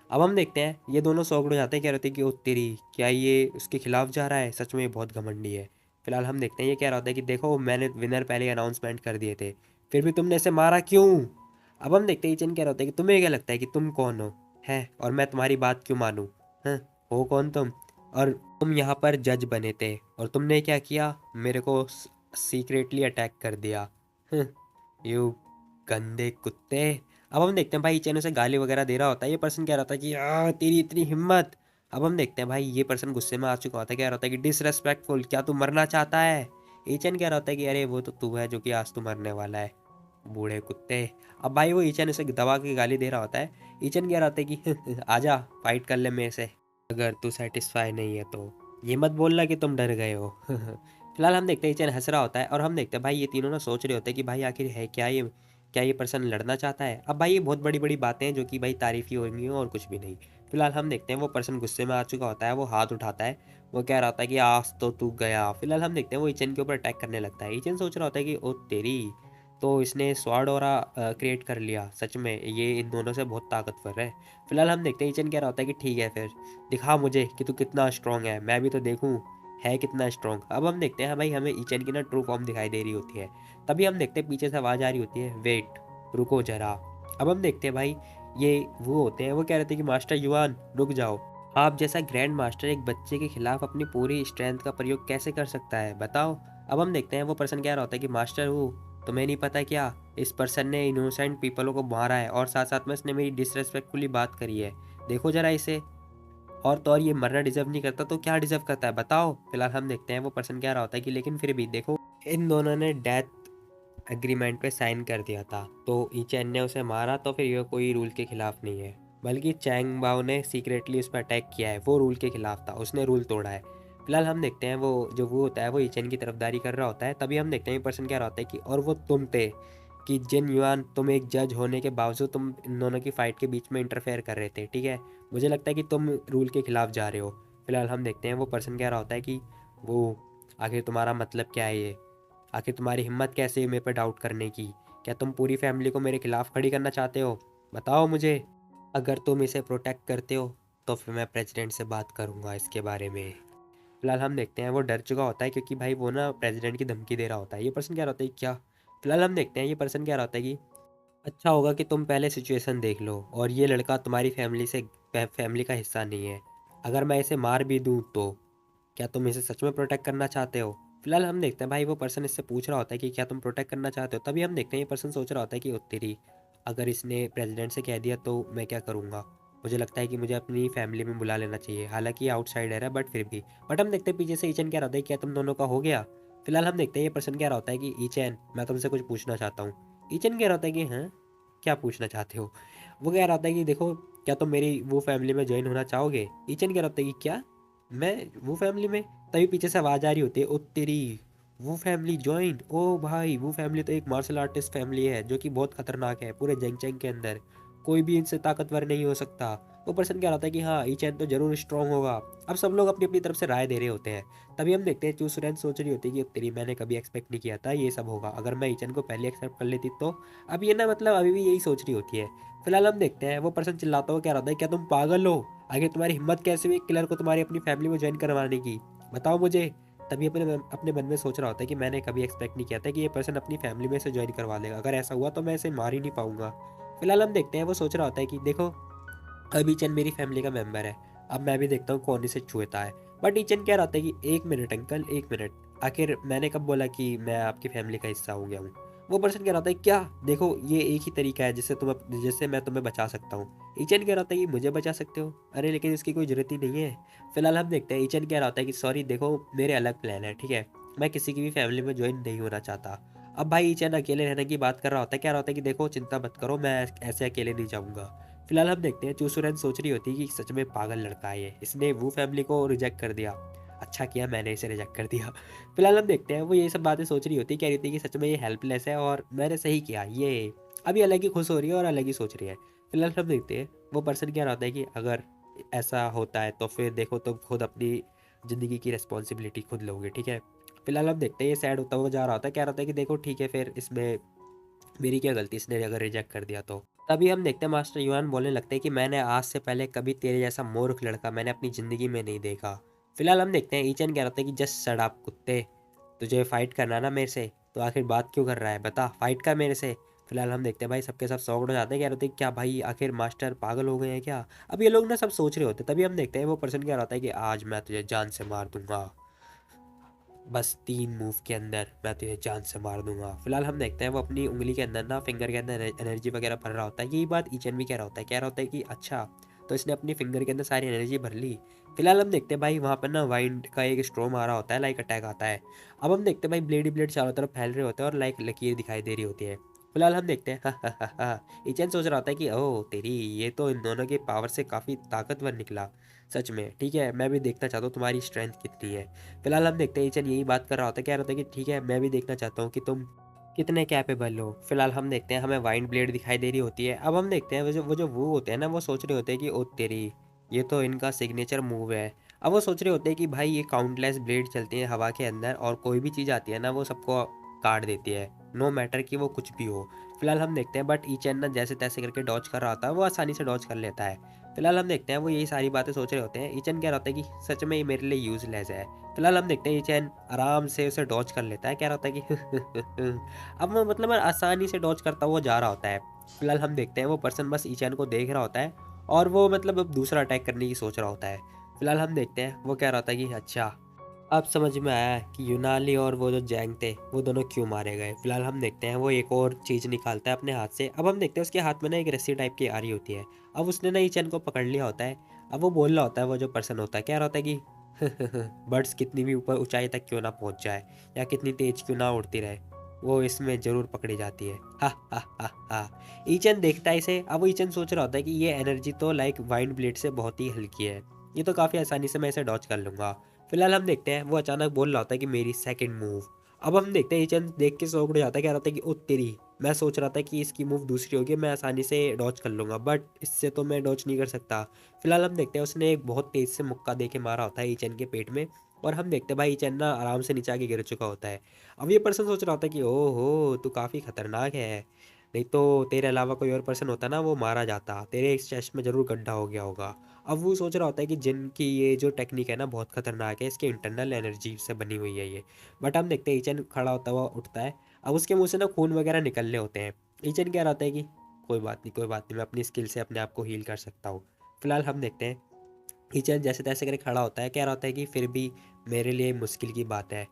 अब हम देखते हैं ये दोनों सौगड़ हो जाते हैं, कह रहे थे कि ओ तेरी, क्या ये उसके खिलाफ जा रहा है, सच में ये बहुत घमंडी है। फिलहाल हम देखते हैं ये कह रहा होता है कि देखो मैंने विनर पहले अनाउंसमेंट कर दिए थे, फिर भी तुमने इसे मारा क्यों। अब हम देखते हैं ईचैन कह रहा होता है कि तुम्हें क्या लगता है कि तुम कौन हो, है, और मैं तुम्हारी बात क्यों मानूं। हैं, हो कौन तुम, और तुम यहाँ पर जज बने थे, और तुमने क्या किया, मेरे को सीक्रेटली अटैक कर दिया। यू गंदे कुत्ते। अब हम देखते हैं भाई ईचैन उसे गाली वगैरह दे रहा होता है। ये पर्सन कह रहा था कि तेरी इतनी हिम्मत। अब हम देखते हैं भाई ये पर्सन गुस्से में आ चुका होता है, कह रहा होता है कि डिसरेस्पेक्टफुल, क्या तू मरना चाहता है। ईचैन कह रहा होता है कि अरे वो तो तू है जो कि आज तू मरने वाला है, बूढ़े कुत्ते। अब भाई वो ईचैन उसे दबा के गाली दे रहा होता है। ईचैन कह रहा होता है कि आजा फाइट कर ले मेरे से, अगर तू सेटिस्फाई नहीं है तो। ये मत बोलना कि तुम डर गए हो। फिलहाल हम देखते हैं ईचैन हंस रहा होता है, और हम देखते हैं भाई ये तीनों ना सोच रहे होते हैं कि भाई आखिर है क्या ये, क्या ये पर्सन लड़ना चाहता है। अब भाई ये बहुत बड़ी बड़ी बातें हैं जो कि भाई तारीफ ही होंगी और कुछ भी नहीं। फिलहाल हम देखते हैं वो पर्सन गुस्से में आ चुका होता है, वो हाथ उठाता है, वो कह रहा होता है कि आज तो तू गया। फिलहाल हम देखते हैं वो ईचैन के ऊपर अटैक करने लगता है। ईचैन सोच रहा होता है कि ओ तेरी, तो इसने स्वॉर्ड ऑरा क्रिएट कर लिया, सच में ये इन दोनों से बहुत ताकतवर है। फिलहाल हम देखते हैं ईचैन कह रहा होता है कि ठीक है फिर दिखा मुझे कि तू कितना स्ट्रांग है, मैं भी तो देखूं है कितना स्ट्रांग। अब हम देखते हैं भाई हमें ईचैन की ना ट्रू फॉर्म दिखाई दे रही होती है। तभी हम देखते हैं पीछे से आवाज़ आ रही होती है, वेट, रुको जरा। अब हम देखते हैं भाई ये वो होते हैं, वो कह रहे थे कि मास्टर युवान रुक जाओ, आप जैसा ग्रैंड मास्टर एक बच्चे के खिलाफ अपनी पूरी स्ट्रेंथ का प्रयोग कैसे कर सकता है, बताओ। अब हम देखते हैं वो पर्सन कह रहा होता है कि मास्टर हूँ, तुम्हें नहीं पता क्या, इस पर्सन ने इनोसेंट पीपलों को मारा है, और साथ साथ में इसने मेरी डिसरेस्पेक्टफुली बात करी है, देखो जरा इसे। और तो और ये मरना डिजर्व नहीं करता तो क्या डिजर्व करता है, बताओ। फिलहाल हम देखते हैं वो पर्सन कह रहा होता है कि लेकिन फिर भी देखो, इन दोनों ने डेथ एग्रीमेंट पे साइन कर दिया था, तो ईचैन ने उसे मारा, तो फिर ये कोई रूल के खिलाफ नहीं है। बल्कि चैंग बाओ ने सीक्रेटली उस पर अटैक किया है, वो रूल के खिलाफ था, उसने रूल तोड़ा है। फिलहाल हम देखते हैं वो जो वो होता है वो ईचैन की तरफदारी कर रहा होता है। तभी हम देखते हैं पर्सन कह रहा होता है कि और वो तुम थे, कि जिन युआन, तुम एक जज होने के बावजूद तुम इन दोनों की फाइट के बीच में इंटरफेयर कर रहे थे, ठीक है, मुझे लगता है कि तुम रूल के खिलाफ जा रहे हो। फिलहाल हम देखते हैं वो पर्सन कह रहा होता है कि वो, आखिर तुम्हारा मतलब क्या है ये, आखिर तुम्हारी हिम्मत कैसे है मेरे पे डाउट करने की, क्या तुम पूरी फैमिली को मेरे खिलाफ खड़ी करना चाहते हो, बताओ मुझे। अगर तुम इसे प्रोटेक्ट करते हो तो फिर मैं प्रेसिडेंट से बात करूंगा इसके बारे में। फिलहाल हम देखते हैं वो डर चुका होता है, क्योंकि भाई वो ना प्रेसिडेंट की धमकी दे रहा होता है। ये पर्सन कह रहा होता है क्या। फिलहाल हम देखते हैं ये पर्सन कह रहा होता है कि अच्छा होगा कि तुम पहले सिचुएशन देख लो, और ये लड़का तुम्हारी फैमिली का हिस्सा नहीं है, अगर मैं इसे मार भी दूँ तो क्या तुम इसे सच में प्रोटेक्ट करना चाहते हो। फिलहाल हम देखते हैं भाई वो पर्सन इससे पूछ रहा होता है कि क्या तुम प्रोटेक्ट करना चाहते हो। तभी हम देखते हैं ये पर्सन सोच रहा होता है कि तेरी, अगर इसने प्रेसिडेंट से कह दिया तो मैं क्या करूँगा, मुझे लगता है कि मुझे अपनी फैमिली में बुला लेना चाहिए, हालांकि आउटसाइडर है बट फिर भी। बट हम देखते हैं पीछे से ईचन कह रहा था कि क्या तुम दोनों का हो गया। फिलहाल हम देखते हैं ये पर्सन कह रहा होता है कि ईचैन मैं तुमसे कुछ पूछना चाहता हूँ। ईचैन कह रहा होता है कि हाँ, क्या पूछना चाहते हो? वो कह रहा होता है कि देखो, क्या तुम मेरी वो फैमिली में ज्वाइन होना चाहोगे? ईचैन कह रहा होता है कि क्या? मैं वो फैमिली में? तभी पीछे से आवाज़ आ रही होती है, ओ तेरी, वो फैमिली ज्वाइन? ओ भाई, वो फैमिली तो एक मार्शल आर्टिस्ट फैमिली है जो कि बहुत खतरनाक है पूरे जंग चैंग के अंदर। कोई भी इनसे ताकतवर नहीं हो सकता। वो पर्सन कह रहा था कि हाँ, ईचैन तो जरूर स्ट्रांग होगा। अब सब लोग अपनी अपनी तरफ से राय दे रहे होते हैं। तभी हम देखते हैं चूसुरैन सोच रही होती है कि तेरी, मैंने कभी एक्सपेक्ट नहीं किया था ये सब होगा। अगर मैं ईचन को पहले एक्सेप्ट कर लेती तो। अब ये ना मतलब अभी भी यही सोच रही होती है। फिलहाल हम देखते हैं वो पर्सन चिल्लाता हुआ कह रहा था, क्या तुम पागल हो? आगे तुम्हारी हिम्मत कैसे हुई किलर को तुम्हारी अपनी फैमिली में ज्वाइन करवाने की? बताओ मुझे। तभी अपने अपने मन में सोच रहा होता है कि मैंने कभी एक्सपेक्ट नहीं किया था कि ये पर्सन अपनी फैमिली में से ज्वाइन करवा लेगा। अगर ऐसा हुआ तो मैं इसे मार ही नहीं पाऊंगा। फिलहाल हम देखते हैं वो सोच रहा होता है कि देखो, अब ईचन मेरी फैमिली का मेंबर है। अब मैं भी देखता हूँ कौन इसे छुएता है। बट ईचन क्या रहता है कि एक मिनट अंकल, एक मिनट, आखिर मैंने कब बोला कि मैं आपकी फैमिली का हिस्सा हो गया हूँ? वो पर्सन कह रहा था क्या? देखो, ये एक ही तरीका है जिससे मैं तुम्हें बचा सकता हूँ। ईचन कह रहा था कि मुझे बचा सकते हो? अरे लेकिन इसकी कोई जरूरत ही नहीं है। फिलहाल हम देखते हैं ईचन कह रहा होता है कि सॉरी, देखो मेरे अलग प्लान है, ठीक है? मैं किसी की भी फैमिली में ज्वाइन नहीं होना चाहता। अब भाई ईचन अकेले रहने की बात कर रहा होता है, कह रहा होता है कि देखो चिंता मत करो, मैं ऐसे अकेले नहीं जाऊँगा। फिलहाल हम देखते हैं चूसुरन सोच रही होती है कि सच में पागल लड़का है ये, इसने वो फैमिली को रिजेक्ट कर दिया। अच्छा किया मैंने इसे रिजेक्ट कर दिया। फिलहाल हम देखते हैं वो ये सब बातें सोच रही होती है, कह रही थी कि सच में ये हेल्पलेस है और मैंने सही किया। ये अभी अलग ही खुश हो रही है और अलग ही सोच रही है। फिलहाल हम देखते हैं वो पर्सन क्या रहता है कि अगर ऐसा होता है तो फिर देखो, तुम खुद अपनी ज़िंदगी की रिस्पॉन्सिबिलिटी खुद लोगे, ठीक है? फिलहाल हम देखते हैं ये सैड होता हुआ जा रहा होता है, कह रहा होता है कि देखो ठीक है, फिर इसमें मेरी क्या गलती, इसने अगर रिजेक्ट कर दिया तो। तभी हम देखते हैं मास्टर युआन बोलने लगते हैं कि मैंने आज से पहले कभी तेरे जैसा मूर्ख लड़का मैंने अपनी ज़िंदगी में नहीं देखा। फिलहाल हम देखते हैं ईचन कह रहा था कि जस्ट शट अप कुत्ते, तुझे फाइट करना ना मेरे से तो आखिर बात क्यों कर रहा है, बता, फाइट कर मेरे से। फिलहाल हम देखते हैं भाई सबके सब सॉक्ड हो जाते हैं, कह रहे होते हैं क्या भाई, आखिर मास्टर पागल हो गए हैं क्या? अब ये लोग ना सब सोच रहे होते हैं। तभी हम देखते हैं वो पर्सन कह रहा था कि आज मैं तुझे जान से मार दूंगा, बस 3 मूव के अंदर मैं तुझे जान से मार दूंगा। फिलहाल हम देखते हैं वो अपनी उंगली के अंदर ना, फिंगर के अंदर एनर्जी वगैरह भर रहा होता है। यही बात ईचन भी कह रहा होता है, कह रहा होता है कि अच्छा, तो इसने अपनी फिंगर के अंदर सारी एनर्जी भर ली। फिलहाल हम देखते हैं भाई वहाँ पर ना वाइंड का एक स्ट्रोम आ रहा होता है, लाइक अटैक आता है। अब हम देखते हैं भाई ब्लेड ही ब्लेड चारों तरफ फैल रहे होते हैं और लाइक लकीर दिखाई दे रही होती है। फिलहाल हम देखते हैं ईचन सोच रहा होता है कि ओह तेरी, ये तो इन दोनों के पावर से काफ़ी ताकतवर निकला। सच में ठीक है, मैं भी देखना चाहता हूँ तुम्हारी स्ट्रेंथ कितनी है। फिलहाल हम देखते हैं ईचन यही बात कर रहा होता है, कह रहा होता है कि ठीक है, मैं भी देखना चाहता हूँ कि तुम कितने कैपेबल हो। फिलहाल हम देखते हैं हमें वाइंड ब्लेड दिखाई दे रही होती है। अब हम देखते हैं वो होते हैं ना, वो सोच रहे होते हैं कि ओ तेरी, ये तो इनका सिग्नेचर मूव है। अब वो सोच रहे होते हैं कि भाई ये काउंटलेस ब्लेड चलती है हवा के अंदर और कोई भी चीज़ आती है ना वो सबको काट देती है, नो मैटर कि वो कुछ भी हो। फिलहाल हम देखते हैं बट ईचन ना जैसे तैसे करके डॉज कर रहा होता है, वो आसानी से डॉज कर लेता है। फिलहाल हम देखते हैं वो यही सारी बातें सोच रहे होते हैं। ईचन कह रहा होता है कि सच में ये मेरे लिए यूजलेस है। फिलहाल हम देखते हैं ईचन आराम से उसे डॉज कर लेता है, कह रहा होता है कि अब वो मतलब आसानी से डॉज करता हुआ जा रहा होता है। फिलहाल हम देखते हैं वो पर्सन बस ईचन को देख रहा होता है और वो मतलब अब दूसरा अटैक करने की सोच रहा होता है। फिलहाल हम देखते हैं वो कह रहा होता है कि अच्छा, अब समझ में आया कि यूनाली और वो जो जैंग थे वो दोनों क्यों मारे गए। फिलहाल हम देखते हैं वो एक और चीज़ निकालता है अपने हाथ से। अब हम देखते हैं उसके हाथ में ना एक रस्सी टाइप की आ रही होती है। अब उसने ना ईचन को पकड़ लिया होता है। अब वो बोल रहा होता है, वो जो पर्सन होता है कह रहा होता है कि बर्ड्स कितनी भी ऊपर ऊंचाई तक क्यों ना पहुंच जाए या कितनी तेज क्यों ना उड़ती रहे, वो इसमें जरूर पकड़ी जाती है। हा हा हा हा। ईचन देखता है इसे। अब वो ईचन सोच रहा होता है कि ये एनर्जी तो लाइक वाइंड ब्लेड से बहुत ही हल्की है, ये तो काफ़ी आसानी से मैं इसे डॉच कर लूंगा। फिलहाल हम देखते हैं वो अचानक बोल रहा होता है कि मेरी सेकंड मूव। अब हम देखते हैं ईचन देख के शॉक्ड हो जाता है, कह रहा था कि ओ तेरी, मैं सोच रहा था कि इसकी मूव दूसरी होगी, मैं आसानी से डॉच कर लूंगा बट इससे तो मैं डॉच नहीं कर सकता। फिलहाल हम देखते हैं उसने एक बहुत तेज से मुक्का दे के मारा होता है ईचन के पेट में और हम देखते हैं भाई ईचन ना आराम से नीचे आके गिर चुका होता है। अब ये पर्सन सोच रहा होता है कि ओहो, तू काफ़ी खतरनाक है, नहीं तो तेरे अलावा कोई और पर्सन होता ना वो मारा जाता, तेरे इस चेस्ट में ज़रूर गड्ढा हो गया होगा। अब वो सोच रहा होता है कि जिन की ये जो टेक्निक है ना बहुत खतरनाक है, इसके इंटरनल एनर्जी से बनी हुई है ये। बट हम देखते हैं ईचन खड़ा होता हुआ उठता है। अब उसके मुंह से ना खून वगैरह निकल रहे होते हैं। ईचन कह रहा होता है कि कोई बात नहीं, कोई बात नहीं, मैं अपनी स्किल से अपने आप को हील कर सकता हूँ। फिलहाल हम देखते हैं ईचन जैसे तैसे करके खड़ा होता है, कह रहा होता है कि फिर भी मेरे लिए मुश्किल की बात है,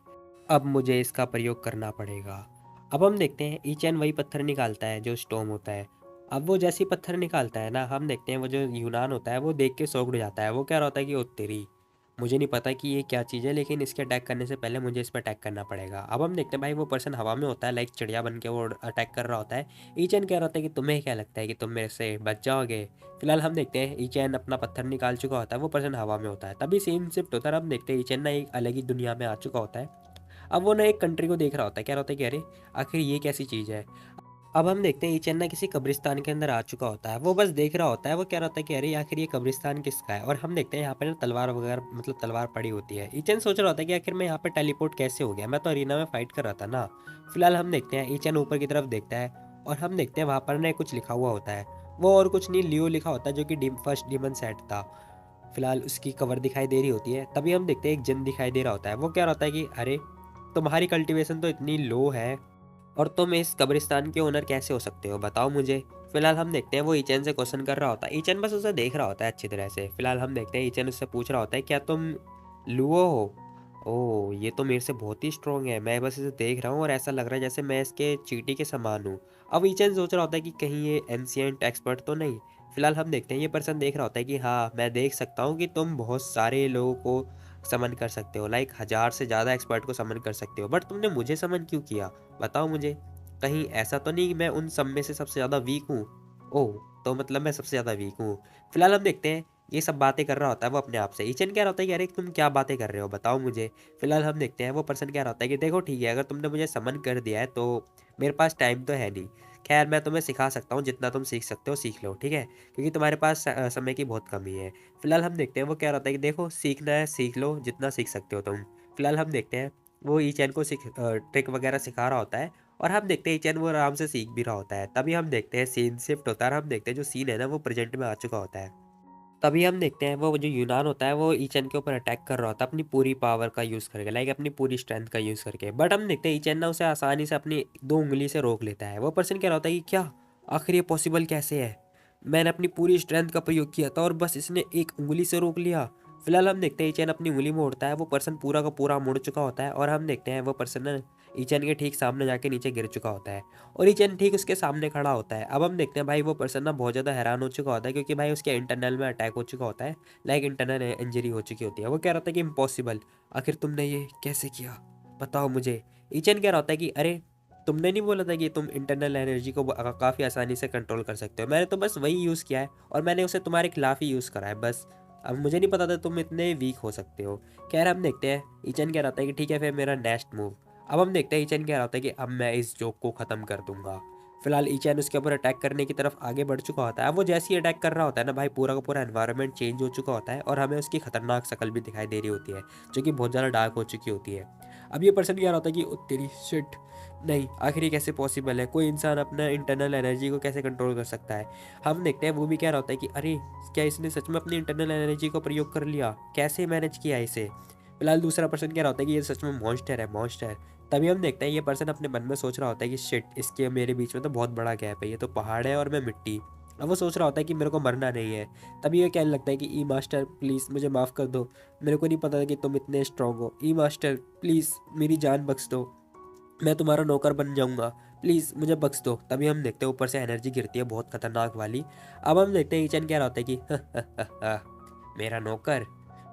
अब मुझे इसका प्रयोग करना पड़ेगा। अब हम देखते हैं ईचैन वही पत्थर निकालता है जो स्टॉर्म होता है। अब वो जैसी पत्थर निकालता है ना, हम देखते हैं वो जो यूनान होता है वो देख के शॉक्ड हो जाता है। वो कह रहा होता है कि ओ तेरी, मुझे नहीं पता कि ये क्या चीज़ है, लेकिन इसके अटैक करने से पहले मुझे इस पे अटैक करना पड़ेगा। अब हम देखते हैं भाई वो पर्सन हवा में होता है, लाइक चिड़िया बन के वो अटैक कर रहा होता है। ईचैन कह रहा होता है कि तुम्हें क्या लगता है कि तुम मेरे से बच जाओगे? फिलहाल हम देखते हैं ईचैन अपना पत्थर निकाल चुका होता है, वो पर्सन हवा में होता है। तभी सीन शिफ्ट होता है, हम देखते हैं ईचैन ना एक अलग ही दुनिया में आ चुका होता है। अब वो ना एक कंट्री को देख रहा होता है, कह रहा होता है कि अरे आखिर ये कैसी चीज़ है। अब हम देखते हैं ईचन ना किसी कब्रिस्तान के अंदर आ चुका होता है, वो बस देख रहा होता है, वो कह रहा होता है कि अरे आखिर ये कब्रिस्तान किसका है। और हम देखते हैं यहाँ पे ना तलवार वगैरह मतलब तलवार पड़ी होती है। ईचन सोच रहा होता है कि आखिर मैं यहाँ पे टेलीपोर्ट कैसे हो गया, मैं तो अरीना में फाइट कर रहा था ना। फिलहाल हम देखते हैं ईचन ऊपर की तरफ देखता है और हम देखते हैं वहाँ पर ना कुछ लिखा हुआ होता है। वो और कुछ नहीं, लियो लिखा होता है, जो कि फर्स्ट डीमन सेट था। फिलहाल उसकी कवर दिखाई दे रही होती है। तभी हम देखते हैं एक जिन दिखाई दे रहा होता है, वो कह रहा होता है कि अरे तुम्हारी कल्टीवेशन तो इतनी लो है और तुम इस कब्रिस्तान के ओनर कैसे हो सकते हो, बताओ मुझे। फिलहाल हम देखते हैं वो ईचन से क्वेश्चन कर रहा होता है, ईचन बस उसे देख रहा होता है अच्छी तरह से। फिलहाल हम देखते हैं ईचन उससे पूछ रहा होता है क्या तुम लुओ हो? ओह ये तो मेरे से बहुत ही स्ट्रांग है, मैं बस इसे देख रहा हूँ और ऐसा लग रहा है जैसे मैं इसके चींटी के समान हूँ। अब ईचन सोच रहा होता है कि कहीं ये एंशिएंट एक्सपर्ट तो नहीं। फिलहाल हम देखते हैं ये पर्सन देख रहा होता है कि हाँ मैं देख सकता हूँ कि तुम बहुत सारे लोगों को समन कर सकते हो, लाइक 1000 से ज़्यादा एक्सपर्ट को समन कर सकते हो, बट तुमने मुझे समन क्यों किया, बताओ मुझे। कहीं ऐसा तो नहीं कि मैं उन सब में से सबसे ज़्यादा वीक हूँ? ओह! तो मतलब मैं सबसे ज़्यादा वीक हूँ। फिलहाल हम देखते हैं ये सब बातें कर रहा होता है वो अपने आप से। ईचन कह रहा होता है कि अरे तुम क्या बातें कर रहे हो? बताओ मुझे। फिलहाल हम देखते हैं वो पर्सन कह रहा होता है कि देखो ठीक है, अगर तुमने मुझे समन कर दिया है तो मेरे पास टाइम तो है नहीं। ख़ैर मैं तुम्हें सिखा सकता हूँ, जितना तुम सीख सकते हो सीख लो, ठीक है? क्योंकि तुम्हारे पास समय की बहुत कमी है। फिलहाल हम देखते हैं वो कह रहा होता है कि देखो सीखना है सीख लो, जितना सीख सकते हो तुम। फिलहाल हम देखते हैं वो ईचैन को ट्रिक वगैरह सिखा रहा होता है और हम देखते हैं ईचैन वो आराम से सीख भी रहा होता है। तभी हम देखते हैं सीन शिफ्ट होता है और हम देखते हैं जो सीन है ना वो प्रेजेंट में आ चुका होता है। तभी हम देखते हैं वो जो यूनान होता है वो ईचैन के ऊपर अटैक कर रहा होता है अपनी पूरी पावर का यूज़ करके, लाइक अपनी पूरी स्ट्रेंथ का यूज़ करके। बट हम देखते हैं ईचैन ना उसे आसानी से अपनी 2 उँगली से रोक लेता है। वो पर्सन कह रहा होता है कि क्या? आखिर ये पॉसिबल कैसे है? मैंने अपनी पूरी स्ट्रेंथ का प्रयोग किया था और बस इसने 1 उँगली से रोक लिया। फिलहाल हम देखते हैं ईचैन अपनी उँगली मोड़ता है, वो पर्सन पूरा का पूरा मुड़ चुका होता है और हम देखते हैं वो पर्सन ना ईचैन के ठीक सामने जाके नीचे गिर चुका होता है और ईचैन ठीक उसके सामने खड़ा होता है। अब हम देखते हैं भाई वो पर्सन ना बहुत ज़्यादा हैरान हो चुका होता है, क्योंकि भाई उसके इंटरनल में अटैक हो चुका होता है, लाइक इंटरनल इंजरी हो चुकी होती है। वो कह रहा था कि इम्पॉसिबल, आखिर तुमने ये कैसे किया, बताओ मुझे। ईचन कह रहा होता है कि अरे तुमने नहीं बोला था कि तुम इंटरनल एनर्जी को काफ़ी आसानी से कंट्रोल कर सकते हो, मैंने तो बस वही यूज़ किया है और मैंने उसे तुम्हारे खिलाफ ही यूज़ करा है बस। अब मुझे नहीं पता था तुम इतने वीक हो सकते हो। खैर हम देखते हैं ईचन कह रहा था कि ठीक है फिर मेरा नेक्स्ट मूव। अब हम देखते हैं ईचन कह रहा होता है कि अब मैं इस जोक को ख़त्म कर दूंगा। फिलहाल ईचैन उसके ऊपर अटैक करने की तरफ आगे बढ़ चुका होता है। अब वो जैसे ही अटैक कर रहा होता है ना भाई, पूरा का पूरा एनवायरनमेंट चेंज हो चुका होता है और हमें उसकी खतरनाक शक्ल भी दिखाई दे रही होती है, जो कि बहुत ज़्यादा डार्क हो चुकी होती है। अब ये पर्सन कह रहा होता है कि "ओ तेरी शिट, नहीं आखिर ये कैसे पॉसिबल है, कोई इंसान अपना इंटरनल एनर्जी को कैसे कंट्रोल कर सकता है"। हम देखते हैं वो भी कह रहा होता है कि अरे क्या इसने सच में अपनी इंटरनल एनर्जी को प्रयोग कर लिया, कैसे मैनेज किया इसे। फिलहाल दूसरा पर्सन कह रहा होता है कि ये सच में मॉन्स्टर है, मॉन्स्टर। तभी हम देखते हैं ये पर्सन अपने मन में सोच रहा होता है कि शिट, इसके मेरे बीच में तो बहुत बड़ा गैप है, ये तो पहाड़ है और मैं मिट्टी। अब वो सोच रहा होता है कि मेरे को मरना नहीं है। तभी ये कहने लगता है कि ई मास्टर प्लीज़ मुझे माफ़ कर दो, मेरे को नहीं पता था कि तुम इतने स्ट्रांग हो। ई मास्टर प्लीज़ मेरी जान बख्श दो, मैं तुम्हारा नौकर बन जाऊंगा, प्लीज़ मुझे बख्श दो। तभी हम देखते हैं ऊपर से एनर्जी गिरती है बहुत खतरनाक वाली। अब हम देखते हैं ईचन कह रहा होता है कि मेरा नौकर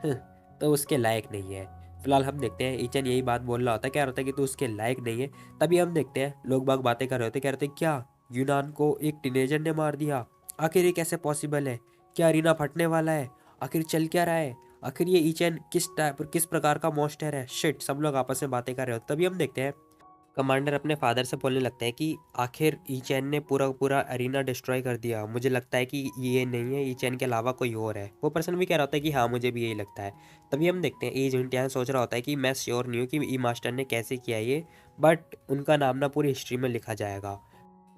हं, तो उसके लायक नहीं है। फिलहाल हम देखते हैं ईचन यही बात बोल रहा होता है, कह रहा होता है कि तू उसके लायक नहीं है। तभी हम देखते हैं लोग बाग बातें कर रहे होते, कह रहे थे क्या यूनान को एक टीनेजर ने मार दिया, आखिर ये कैसे पॉसिबल है, क्या अरीना फटने वाला है, आखिर चल क्या रहा है, आखिर ये ईचन किस प्रकार का मॉन्स्टर है। शिट, सब लोग आपस में बातें कर रहे होते। तभी हम देखते हैं कमांडर अपने फादर से बोलने लगते हैं कि आखिर ईचैन ने पूरा पूरा अरीना डिस्ट्रॉय कर दिया, मुझे लगता है कि ये नहीं है, ईचैन के अलावा कोई और है। वो पर्सन भी कह रहा होता है कि हाँ मुझे भी यही लगता है। तभी हम देखते हैं एजेंट यहाँ सोच रहा होता है कि मैं श्योर नहीं हूँ कि ई मास्टर ने कैसे किया ये, बट उनका नाम ना पूरी हिस्ट्री में लिखा जाएगा।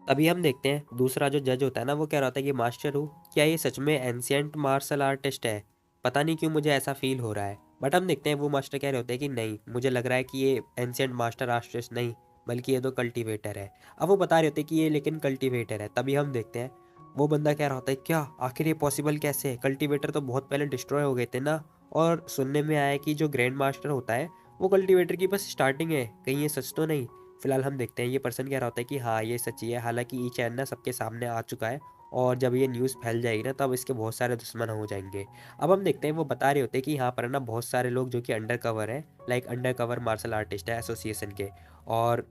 तभी हम देखते हैं दूसरा जो जज होता है ना, वो कह रहा होता है कि मास्टर हूँ, क्या ये सच में एंशियंट मार्शल आर्टिस्ट है, पता नहीं क्यों मुझे ऐसा फील हो रहा है। बट हम देखते हैं वो मास्टर कह रहे होते हैं कि नहीं, मुझे लग रहा है कि ये एंशियंट मार्शल आर्टिस्ट नहीं, बल्कि ये तो कल्टीवेटर है। अब वो बता रहे होते हैं कि ये लेकिन कल्टीवेटर है। तभी हम देखते हैं वो बंदा कह रहा होता है क्या आखिर ये पॉसिबल कैसे है, कल्टीवेटर तो बहुत पहले डिस्ट्रॉय हो गए थे ना, और सुनने में आया है कि जो ग्रैंड मास्टर होता है वो कल्टीवेटर की बस स्टार्टिंग है, कहीं ये सच तो नहीं। फिलहाल हम देखते हैं ये पर्सन कह रहा होता है कि हाँ ये सच ही है, हालांकि ई चैन ना सबके सामने आ चुका है और जब ये न्यूज़ फैल जाएगी ना तब इसके बहुत सारे दुश्मन हो जाएँगे। अब हम देखते हैं वो बता रहे होते हैं कि यहाँ पर ना बहुत सारे लोग जो कि अंडर कवर हैं, like under cover martial artist है एसोसिएशन के। और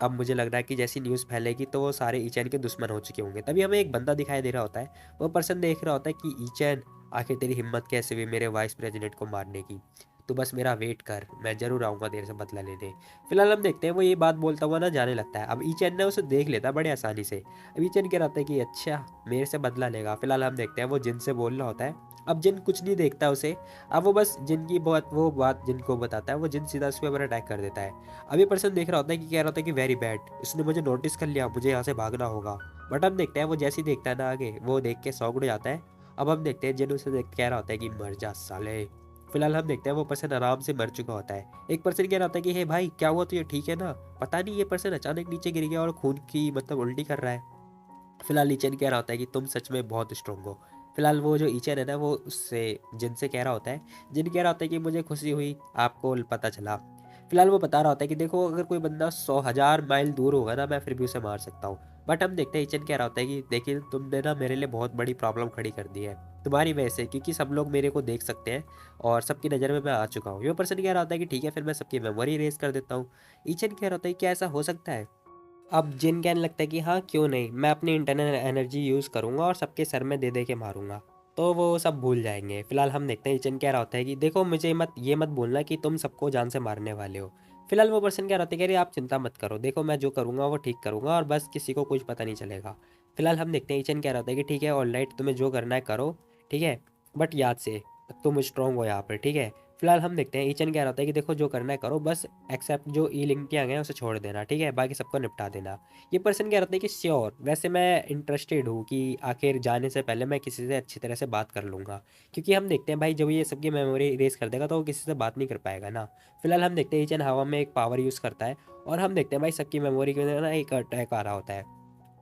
अब मुझे लग रहा है कि जैसी न्यूज़ फैलेगी तो वो सारे ईचैन के दुश्मन हो चुके होंगे। तभी हमें एक बंदा दिखाई दे रहा होता है, वो पर्सन देख रहा होता है कि ईचैन आखिर तेरी हिम्मत कैसे हुई मेरे वाइस प्रेसिडेंट को मारने की? तू बस मेरा वेट कर, मैं ज़रूर आऊँगा तेरे से बदला लेने। फिलहाल हम देखते हैं वो ये बात बोलता हुआ ना जाने लगता है। अब ईचैन ना उसे देख लेता है बड़े आसानी से। अब ईचैन कह रहा होता है कि अच्छा मेरे से बदला लेगा। फिलहाल हम देखते हैं वो जिन से बोल रहा होता है। अब जिन कुछ नहीं देखता उसे, अब वो बस जिन की बहुत वो बात जिन को बताता है, वो जिन सीधा उसके ऊपर अटैक कर देता है। अब ये पर्सन देख रहा होता है कि कह रहा होता है कि वेरी बैड, इसने मुझे नोटिस कर लिया, मुझे यहाँ से भागना होगा। बट हम देखते हैं वो जैसे ही देखता है ना आगे, वो देख के शॉक उड़ जाता है। अब हम देखते हैं जिन उसे देख के कह रहा होता है कि मर जा साले। फिलहाल हम देखते हैं वो पर्सन आराम से मर चुका होता है। एक पर्सन कह रहा होता है कि हे भाई क्या हुआ, तुझे ठीक है ना? पता नहीं ये पर्सन अचानक नीचे गिर गया और खून की मतलब उल्टी कर रहा है। फिलहाल ईचन कह रहा होता है कि तुम सच में बहुत स्ट्रांग हो। फिलहाल वो जो ईचन है ना वो उससे जिन से कह रहा होता है, जिन कह रहा होता है कि मुझे खुशी हुई आपको पता चला। फिलहाल वो बता रहा होता है कि देखो अगर कोई बंदा 100,000 माइल दूर होगा ना मैं फिर भी उसे मार सकता हूँ। बट हम देखते हैं ईचन कह रहा होता है कि देखिए तुमने ना मेरे लिए बहुत बड़ी प्रॉब्लम खड़ी कर दी है तुम्हारी वजह से, क्योंकि सब लोग मेरे को देख सकते हैं और सबकी नज़र में मैं आ चुका हूँ। ये पर्सन कह रहा होता है कि ठीक है फिर मैं सबकी मेमोरी इरेज कर देता हूँ। ईचन कह रहा होता है क्या ऐसा हो सकता है? अब जिन कहने लगता है कि हाँ क्यों नहीं, मैं अपनी इंटरनल एनर्जी यूज़ करूँगा और सबके सर में दे दे के मारूंगा। तो वो सब भूल जाएंगे। फिलहाल हम देखते हैं जिन कह रहा होता है कि देखो मुझे मत ये मत बोलना कि तुम सबको जान से मारने वाले हो। फिलहाल वो पर्सन कह रहा होता है कि अरे आप चिंता मत करो, देखो मैं जो करूँगा वो ठीक करूँगा और बस किसी को कुछ पता नहीं चलेगा। फिलहाल हम देखते हैं ईचन कह रहा होता है कि ठीक है ऑलराइट, तुम्हें जो करना है करो, ठीक है, बट याद से तुम स्ट्रांग हो यहाँ पर, ठीक है। फिलहाल हम देखते हैं ईचन कह रहा होता है कि देखो जो करना है करो, बस एक्सेप्ट जो ई लिंक के आ गए हैं उसे छोड़ देना, ठीक है, बाकी सबको निपटा देना। ये पर्सन कह रहा था कि श्योर, वैसे मैं इंटरेस्टेड हूँ कि आखिर जाने से पहले मैं किसी से अच्छी तरह से बात कर लूँगा, क्योंकि हम देखते हैं भाई जब ये सबकी मेमोरी इरेज कर देगा तो वो किसी से बात नहीं कर पाएगा ना। फिलहाल हम देखते हैं ईचन हवा में एक पावर यूज़ करता है और हम देखते हैं भाई सबकी मेमोरी के अंदर ना एक अटैक आ रहा होता है,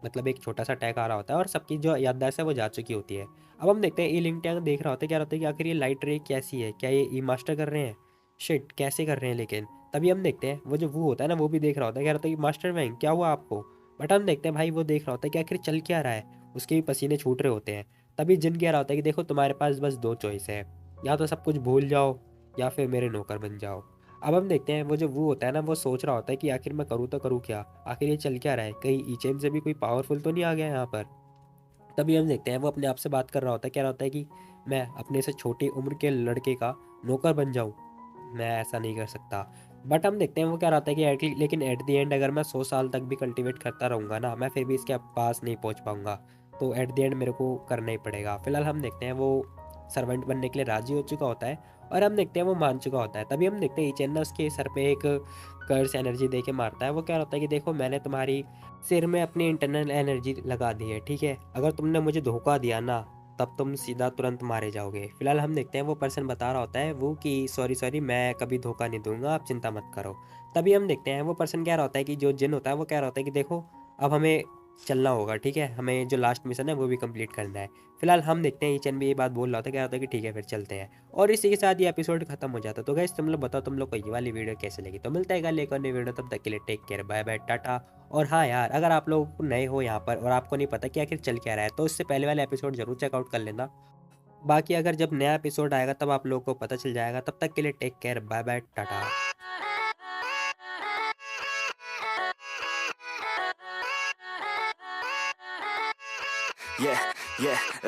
मतलब एक छोटा सा अटैक आ रहा होता है और सबकी जो याददाश्त है वो जा चुकी होती है। अब हम देखते हैं ई लिंक टैंक देख रहा होता है, क्या होता है कि आखिर ये लाइट रे कैसी है, क्या ये ई मास्टर कर रहे हैं, शिट कैसे कर रहे हैं लेकिन। तभी हम देखते हैं वो जो वो होता है ना वो भी देख रहा होता है, कह रहा होता है कि मास्टर वैंग क्या हुआ आपको। बट हम देखते हैं भाई वो देख रहा होता है कि आखिर चल क्या रहा है, उसके भी पसीने छूट रहे होते हैं। तभी जिन कह रहा होता है कि देखो तुम्हारे पास बस दो चॉइस है, या तो सब कुछ भूल जाओ या फिर मेरे नौकर बन जाओ। अब हम देखते हैं वो जो वो होता है ना वो सोच रहा होता है कि आखिर मैं करूँ तो करूँ क्या, आखिर ये चल क्या रहा है, कहीं ईचेन से भी कोई पावरफुल तो नहीं आ गया यहाँ पर। तभी हम देखते हैं वो अपने आप से बात कर रहा होता है, कह रहा होता है कि मैं अपने से छोटी उम्र के लड़के का नौकर बन जाऊँ, मैं ऐसा नहीं कर सकता। बट हम देखते हैं वो क्या रहता है कि लेकिन एट द एंड अगर मैं 100 साल तक भी कल्टीवेट करता रहूँगा ना मैं फिर भी इसके पास नहीं पहुँच पाऊँगा, तो एट द एंड मेरे को करना ही पड़ेगा। फिलहाल हम देखते हैं वो सर्वेंट बनने के लिए राजी हो चुका होता है और हम देखते हैं वो मान चुका होता है। तभी हम देखते हैं ईचेन ना उसके सर पे एक कर्स एनर्जी दे के मारता है। वो क्या होता है कि देखो मैंने तुम्हारी सिर में अपनी इंटरनल एनर्जी लगा दी है, ठीक है, अगर तुमने मुझे धोखा दिया ना तब तुम सीधा तुरंत मारे जाओगे। फिलहाल हम देखते हैं वो पर्सन बता रहा होता है वो कि सॉरी सॉरी मैं कभी धोखा नहीं दूंगा, आप चिंता मत करो। तभी हम देखते हैं वो पर्सन कह रहा होता है कि जो जिन होता है वो कह रहा होता है कि देखो अब हमें चलना होगा, ठीक है, हमें जो लास्ट मिशन है वो भी कंप्लीट करना है। फिलहाल हम देखते हैं ईचन भी ये बात बोल रहा था, कह रहा था कि ठीक है फिर चलते हैं। और इसी के साथ ये एपिसोड खत्म हो जाता। तो गाइस तुम लोग बताओ तुम लोग को ये वाली वीडियो कैसे लगी। तो मिलता है कल एक और नई वीडियो, तब तक के लिए take care, bye bye, tata. और हाँ यार, अगर आप लोग नए हो यहाँ पर और आपको नहीं पता कि आखिर चल क्या रहा है तो इससे पहले वाले एपिसोड जरूर चेकआउट कर लेना। बाकी अगर जब नया एपिसोड आएगा तब आप लोगों को पता चल जाएगा। तब तक के लिए take care, bye bye, tata. Yeah, yeah.